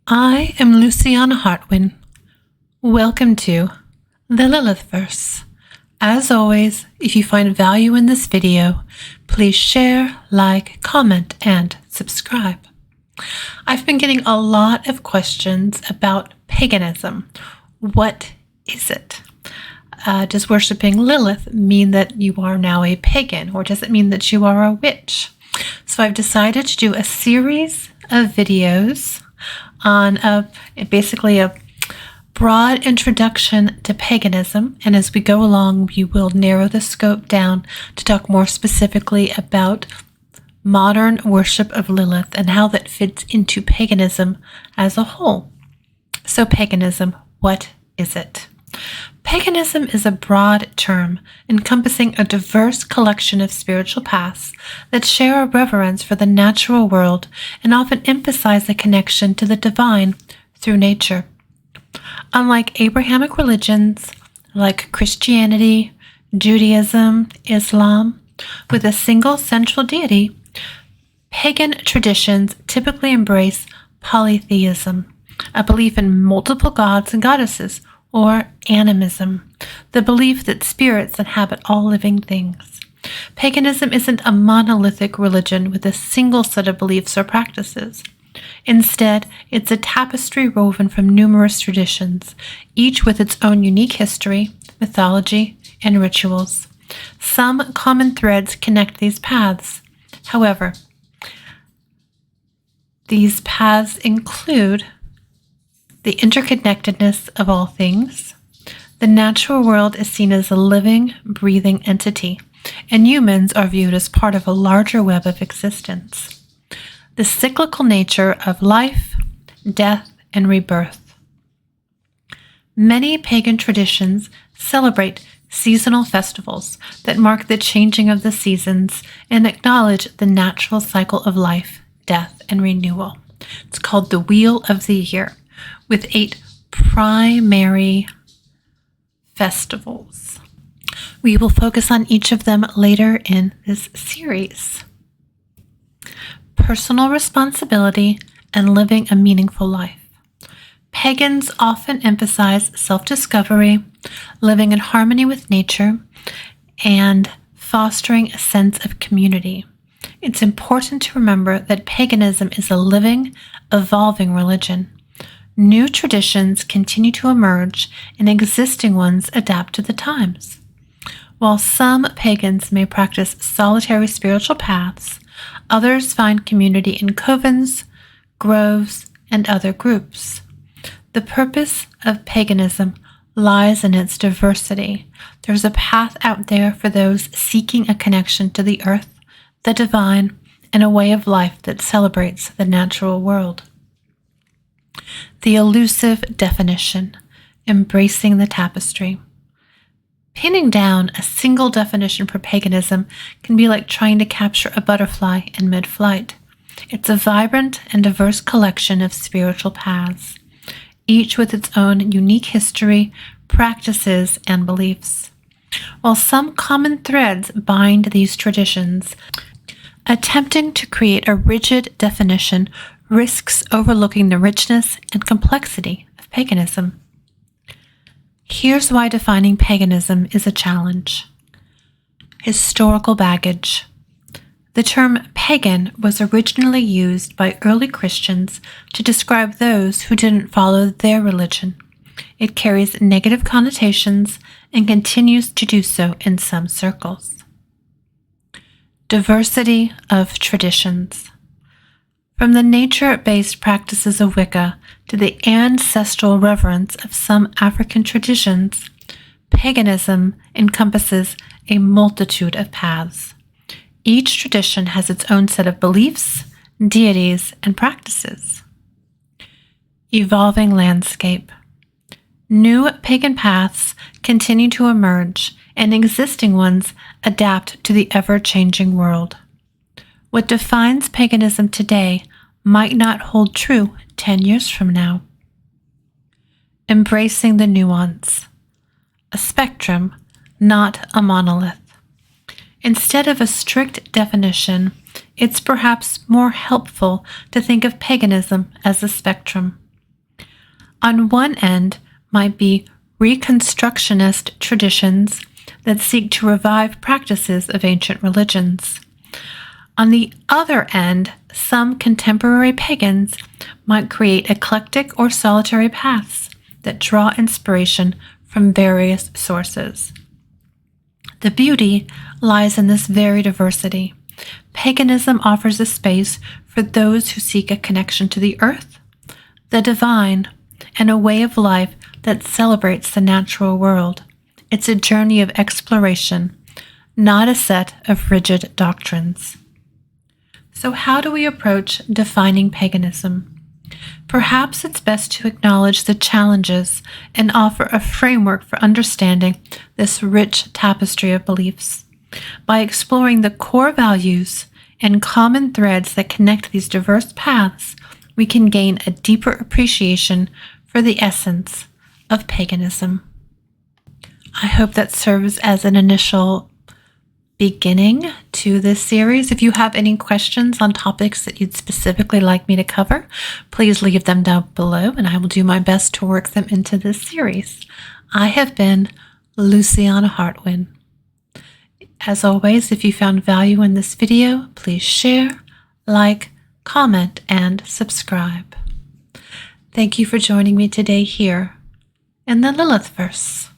I am Luciana Hartwin. Welcome to the Lilith Verse. As always, if you find value in this video, please share, like, comment, and subscribe. I've been getting a lot of questions about paganism. What is it? Does worshiping Lilith mean that you are now a pagan, or does it mean that you are a witch? So I've decided to do a series of videos on basically a broad introduction to paganism, and as we go along we will narrow the scope down to talk more specifically about modern worship of Lilith and how that fits into paganism as a whole. So paganism, what is it? Paganism is a broad term encompassing a diverse collection of spiritual paths that share a reverence for the natural world and often emphasize a connection to the divine through nature. Unlike Abrahamic religions like Christianity, Judaism, Islam, with a single central deity, pagan traditions typically embrace polytheism, a belief in multiple gods and goddesses, or animism, the belief that spirits inhabit all living things. Paganism isn't a monolithic religion with a single set of beliefs or practices. Instead, it's a tapestry woven from numerous traditions, each with its own unique history, mythology, and rituals. Some common threads connect these paths. However, these paths include the interconnectedness of all things. The natural world is seen as a living, breathing entity, and humans are viewed as part of a larger web of existence. The cyclical nature of life, death, and rebirth. Many pagan traditions celebrate seasonal festivals that mark the changing of the seasons and acknowledge the natural cycle of life, death, and renewal. It's called the Wheel of the Year, with 8 primary festivals. We will focus on each of them later in this series. Personal responsibility and living a meaningful life. Pagans often emphasize self-discovery, living in harmony with nature, and fostering a sense of community. It's important to remember that paganism is a living, evolving religion. New traditions continue to emerge, and existing ones adapt to the times. While some pagans may practice solitary spiritual paths, others find community in covens, groves, and other groups. The purpose of paganism lies in its diversity. There's a path out there for those seeking a connection to the earth, the divine, and a way of life that celebrates the natural world. The elusive definition, embracing the tapestry. Pinning down a single definition for paganism can be like trying to capture a butterfly in mid-flight. It's a vibrant and diverse collection of spiritual paths, each with its own unique history, practices, and beliefs. While some common threads bind these traditions, attempting to create a rigid definition risks overlooking the richness and complexity of paganism. Here's why defining paganism is a challenge. Historical baggage. The term pagan was originally used by early Christians to describe those who didn't follow their religion. It carries negative connotations and continues to do so in some circles. Diversity of traditions. From the nature-based practices of Wicca to the ancestral reverence of some African traditions, paganism encompasses a multitude of paths. Each tradition has its own set of beliefs, deities, and practices. Evolving landscape. New pagan paths continue to emerge, and existing ones adapt to the ever-changing world. What defines paganism today might not hold true 10 years from now. Embracing the nuance. A spectrum, not a monolith. Instead of a strict definition, it's perhaps more helpful to think of paganism as a spectrum. On one end might be Reconstructionist traditions that seek to revive practices of ancient religions. On the other end, some contemporary pagans might create eclectic or solitary paths that draw inspiration from various sources. The beauty lies in this very diversity. Paganism offers a space for those who seek a connection to the earth, the divine, and a way of life that celebrates the natural world. It's a journey of exploration, not a set of rigid doctrines. So how do we approach defining paganism? Perhaps it's best to acknowledge the challenges and offer a framework for understanding this rich tapestry of beliefs. By exploring the core values and common threads that connect these diverse paths, we can gain a deeper appreciation for the essence of paganism. I hope that serves as an initial beginning to this series. If you have any questions on topics that you'd specifically like me to cover, please leave them down below and I will do my best to work them into this series. I have been Luciana Hartwin. As always, if you found value in this video, please share, like, comment, and subscribe. Thank you for joining me today here in the Lilith verse.